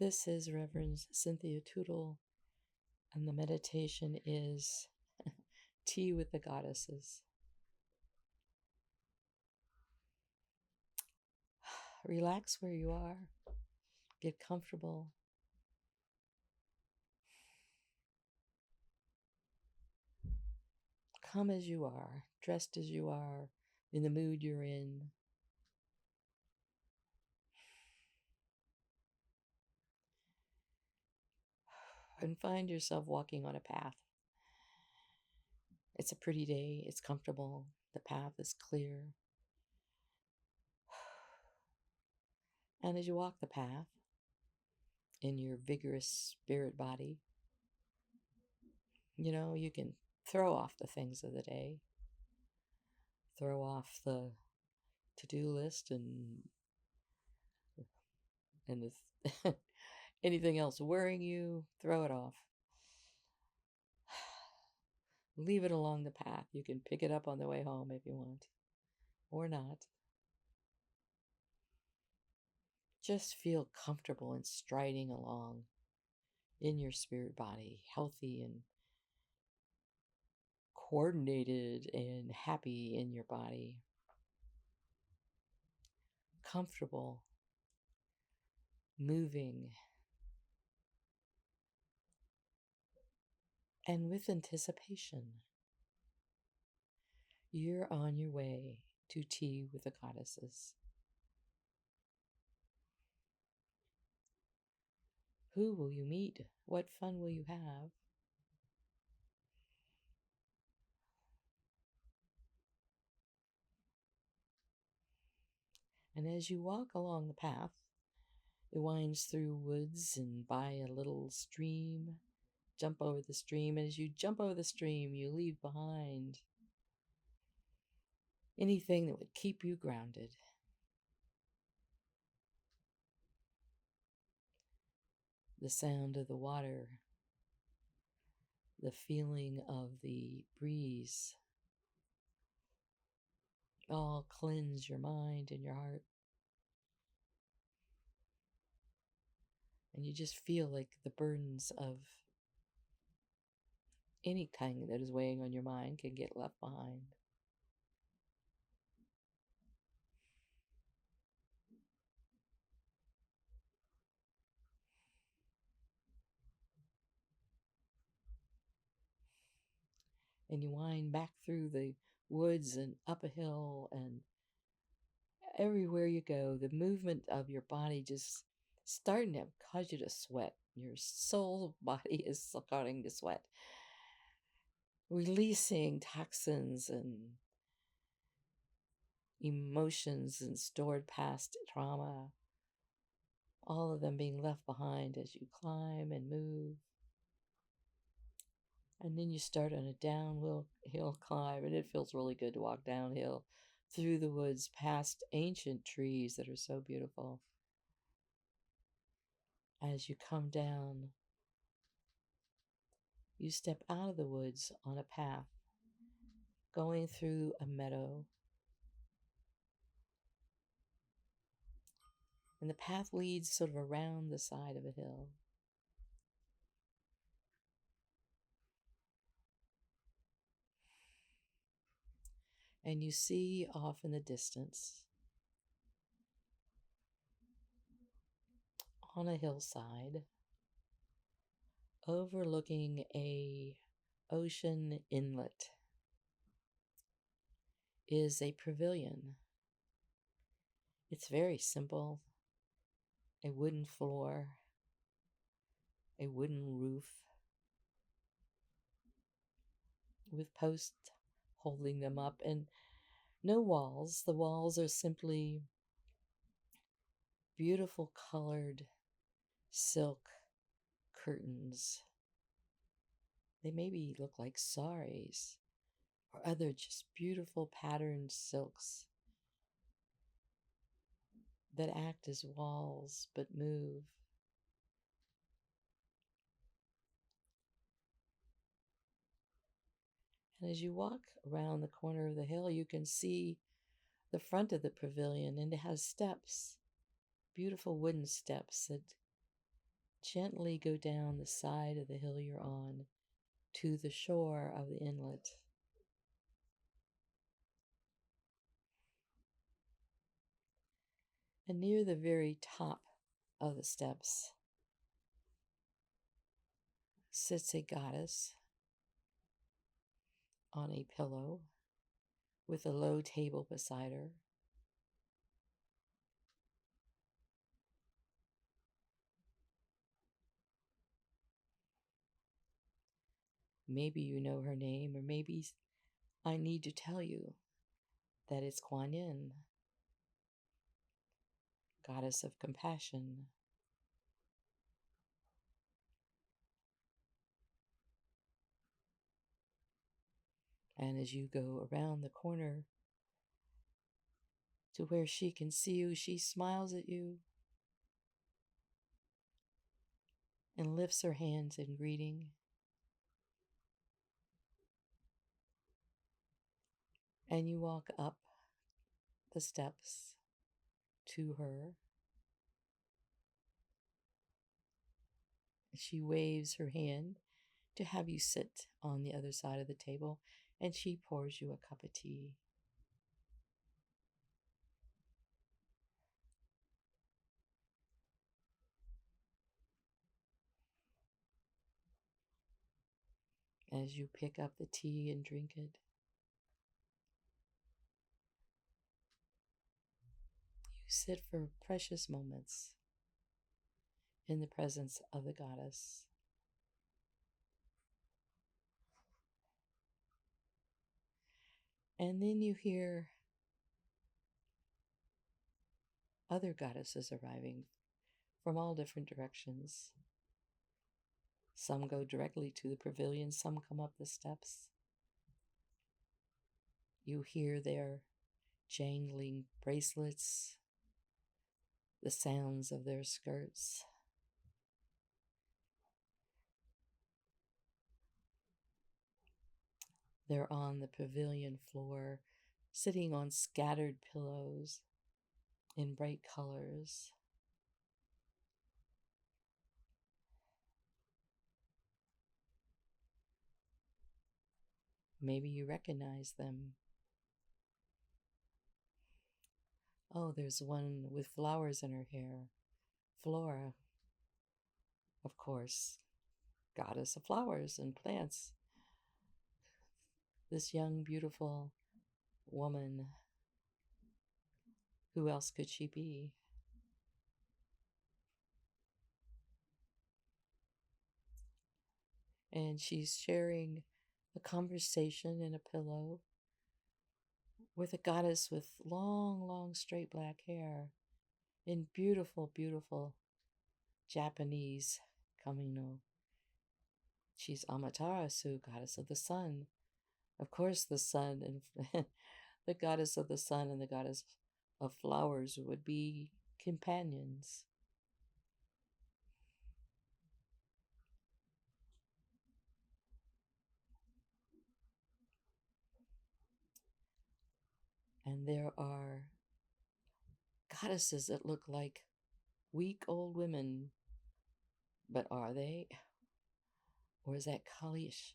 This is Reverend Cynthia Tootle, and the meditation is Tea with the Goddesses. Relax where you are, get comfortable. Come as you are, dressed as you are, in the mood you're in. And find yourself walking on a path. It's a pretty day, it's comfortable, the path is clear. And as you walk the path in your vigorous spirit body, you can throw off the things of the day, throw off the to-do list and anything else worrying you, throw it off. Leave it along the path. You can pick it up on the way home if you want, or not. Just feel comfortable in striding along in your spirit body, healthy and coordinated and happy in your body. Comfortable, moving, and with anticipation. You're on your way to tea with the goddesses. Who will you meet? What fun will you have? And as you walk along the path, it winds through woods and by a little stream. Jump over the stream, and as you jump over the stream, you leave behind anything that would keep you grounded. The sound of the water, the feeling of the breeze, all cleanse your mind and your heart. And you just feel like the burdens of anything that is weighing on your mind can get left behind. And you wind back through the woods and up a hill, and everywhere you go, the movement of your body just starting to cause you to sweat. Your soul body is starting to sweat, releasing toxins and emotions and stored past trauma, all of them being left behind as you climb and move. And then you start on a downhill climb, and it feels really good to walk downhill through the woods past ancient trees that are so beautiful. As you come down, you step out of the woods on a path, going through a meadow. And the path leads sort of around the side of a hill. And you see off in the distance, on a hillside, overlooking a ocean inlet, is a pavilion. It's very simple. A wooden floor, a wooden roof, with posts holding them up, and no walls. The walls are simply beautiful colored silk curtains. They maybe look like saris or other just beautiful patterned silks that act as walls but move. And as you walk around the corner of the hill, you can see the front of the pavilion, and it has steps, beautiful wooden steps that Gently go down the side of the hill you're on to the shore of the inlet. And near the very top of the steps sits a goddess on a pillow with a low table beside her. Maybe you know her name, or maybe I need to tell you that it's Kuan Yin, goddess of compassion. And as you go around the corner to where she can see you, she smiles at you and lifts her hands in greeting. And you walk up the steps to her. She waves her hand to have you sit on the other side of the table, and she pours you a cup of tea. As you pick up the tea and drink it, you sit for precious moments in the presence of the goddess. And then you hear other goddesses arriving from all different directions. Some go directly to the pavilion, some come up the steps. You hear their jangling bracelets, the sounds of their skirts. They're on the pavilion floor, sitting on scattered pillows in bright colors. Maybe you recognize them. Oh, there's one with flowers in her hair. Flora, of course, goddess of flowers and plants. This young, beautiful woman. Who else could she be? And she's sharing a conversation in a pillow with a goddess with long, long, straight black hair in beautiful, beautiful Japanese kimono. She's Amaterasu, goddess of the sun. Of course, the sun and the goddess of the sun and the goddess of flowers would be companions. And there are goddesses that look like weak old women. But are they? Or is that Kalish?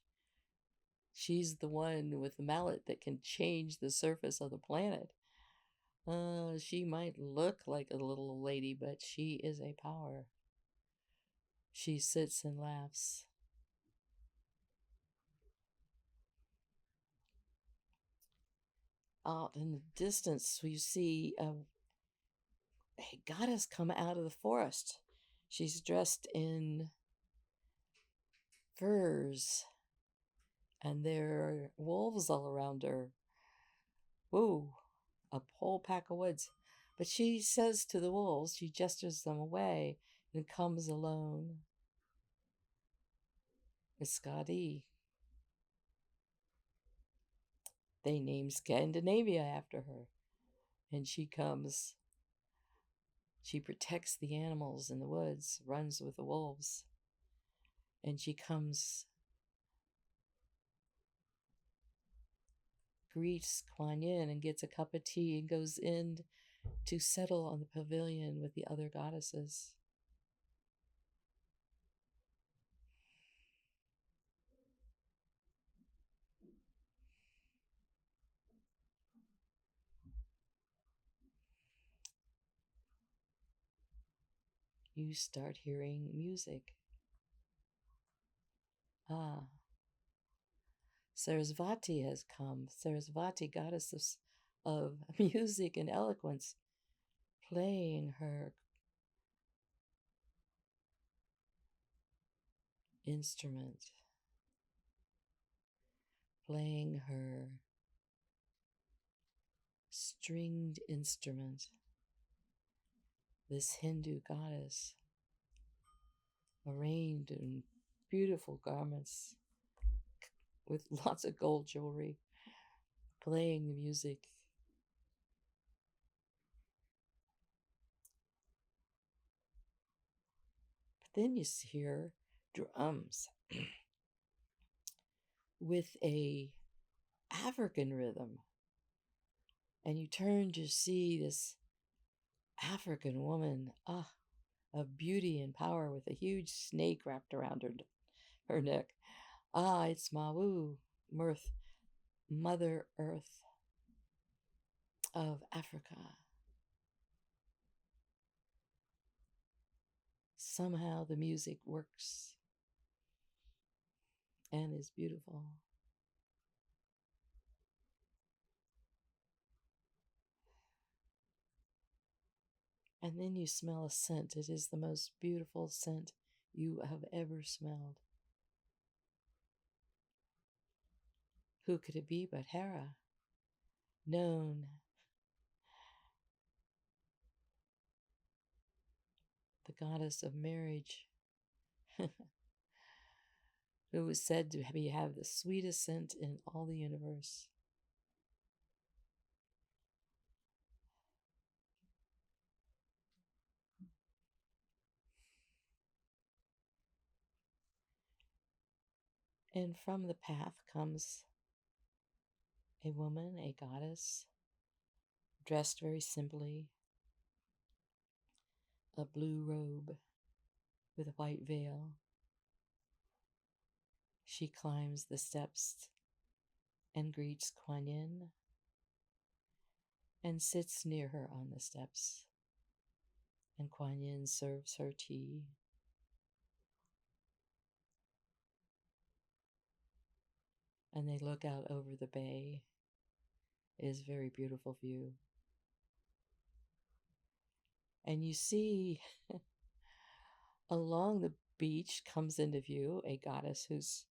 She's the one with the mallet that can change the surface of the planet. She might look like a little lady, but she is a power. She sits and laughs. Out in the distance, we see a goddess come out of the forest. She's dressed in furs, and there are wolves all around her. Woo, a whole pack of woods. But she says to the wolves, she gestures them away and comes alone. It's Skadi. They named Scandinavia after her. And she comes. She protects the animals in the woods, runs with the wolves. And she comes, greets Kuan Yin and gets a cup of tea and goes in to settle on the pavilion with the other goddesses. you start hearing music. Ah, Sarasvati has come. Sarasvati, goddess of music and eloquence, playing her instrument, playing her stringed instrument. This Hindu goddess, arrayed in beautiful garments with lots of gold jewelry, playing the music. But then you hear drums with a African rhythm, and you turn to see this African woman, of beauty and power, with a huge snake wrapped around her neck. It's Mawu, Mirth, Mother Earth of Africa. Somehow the music works and is beautiful. And then you smell a scent. It is the most beautiful scent you have ever smelled. Who could it be but Hera, known the goddess of marriage, who was said to have the sweetest scent in all the universe. And from the path comes a woman, a goddess, dressed very simply, a blue robe with a white veil. She climbs the steps and greets Kuan Yin and sits near her on the steps. And Kuan Yin serves her tea. And they look out over the bay. It is a very beautiful view. And you see along the beach comes into view a goddess whose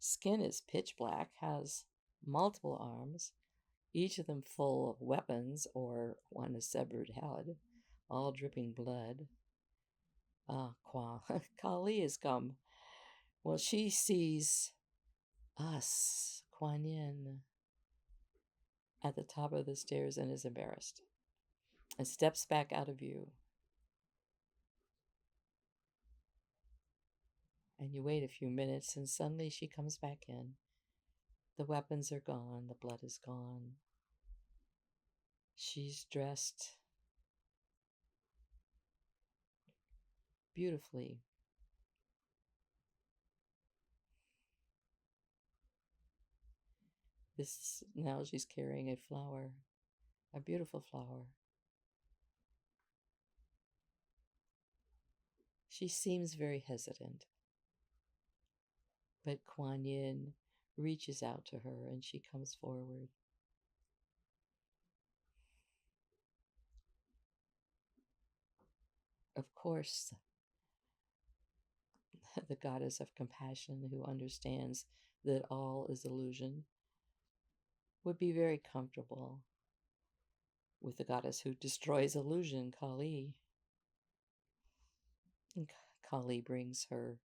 skin is pitch black, has multiple arms, each of them full of weapons or one a severed head, all dripping blood. Kali has come. Well, she sees us, Kuan Yin, at the top of the stairs and is embarrassed and steps back out of view. And you wait a few minutes and suddenly she comes back in. The weapons are gone, the blood is gone. She's dressed beautifully. Now she's carrying a flower, a beautiful flower. She seems very hesitant, but Kuan Yin reaches out to her and she comes forward. Of course, the goddess of compassion, who understands that all is illusion, would be very comfortable with the goddess who destroys illusion, Kali. And Kali brings her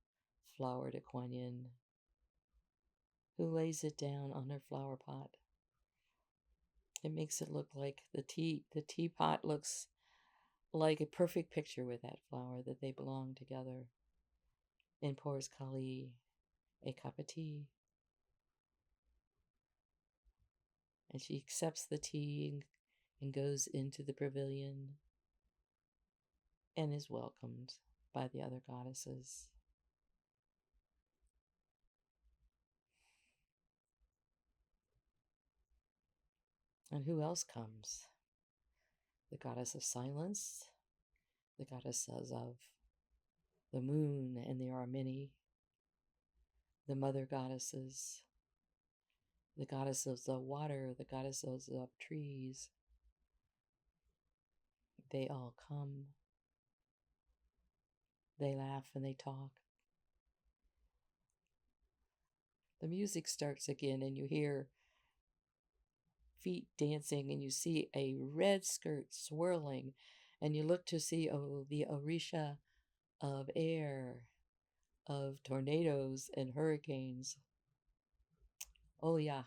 flower to Kuan Yin, who lays it down on her flower pot. It makes it look like the teapot looks like a perfect picture with that flower, that they belong together. And pours Kali a cup of tea. And she accepts the tea and goes into the pavilion and is welcomed by the other goddesses. And who else comes? The goddess of silence, the goddess of the moon, and there are many, the mother goddesses, the goddesses of water, the goddesses of trees. They all come, they laugh and they talk. The music starts again, and you hear feet dancing, and you see a red skirt swirling, and you look to see, oh, the Orisha of air, of tornadoes and hurricanes. Oh, yeah.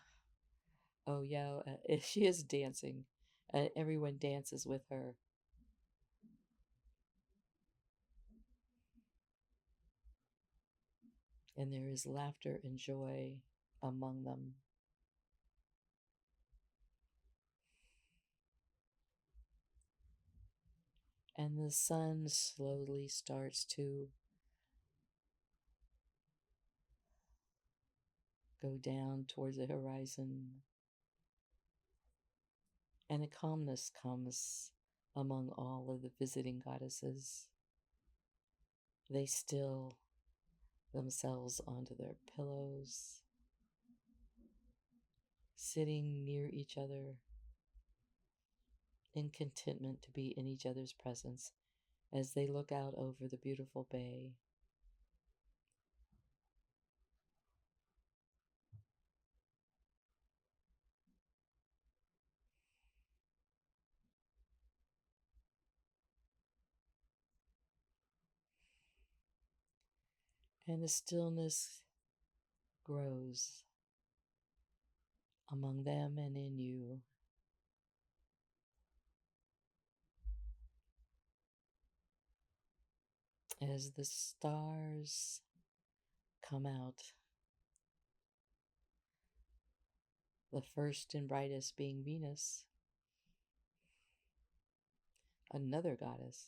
Oh, yeah. She is dancing, and everyone dances with her. And there is laughter and joy among them. And the sun slowly starts to go down towards the horizon. And a calmness comes among all of the visiting goddesses. They still themselves onto their pillows, sitting near each other in contentment to be in each other's presence as they look out over the beautiful bay. And the stillness grows among them and in you. As the stars come out, the first and brightest being Venus, another goddess.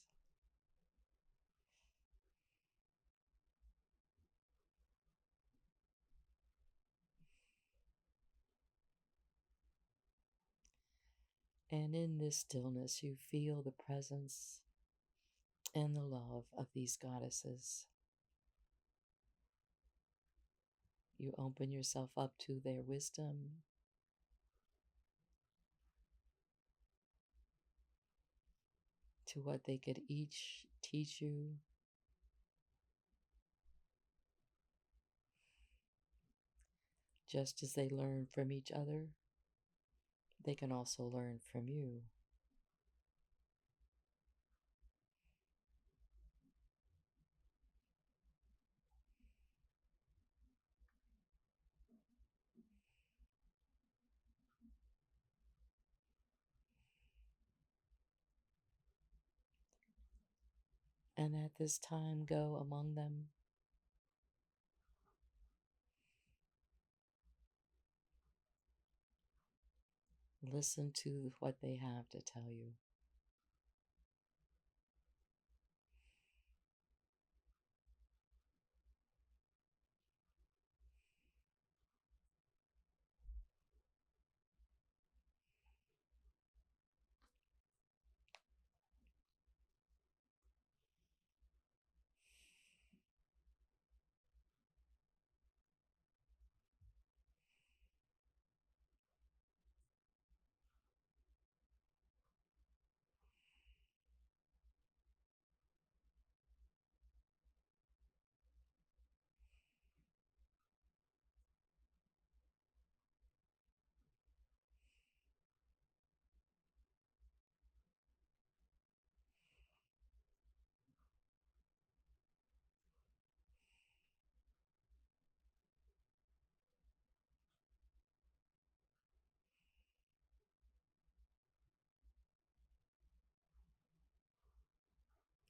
And in this stillness, you feel the presence and the love of these goddesses. You open yourself up to their wisdom, to what they could each teach you. Just as they learn from each other, they can also learn from you. And at this time, go among them. Listen to what they have to tell you.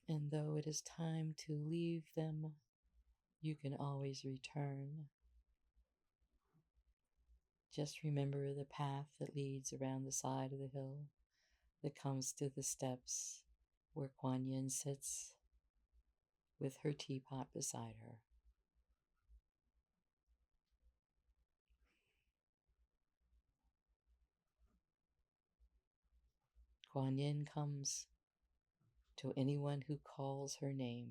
And though it is time to leave them, you can always return. Just remember the path that leads around the side of the hill that comes to the steps where Kuan Yin sits with her teapot beside her. Kuan Yin comes to anyone who calls her name.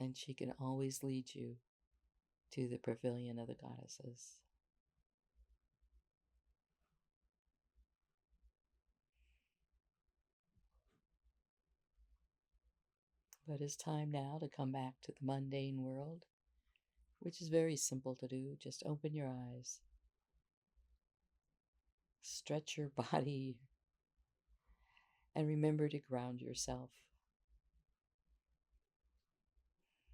and she can always lead you to the pavilion of the goddesses. But it's time now to come back to the mundane world, which is very simple to do. Just open your eyes, stretch your body, and remember to ground yourself.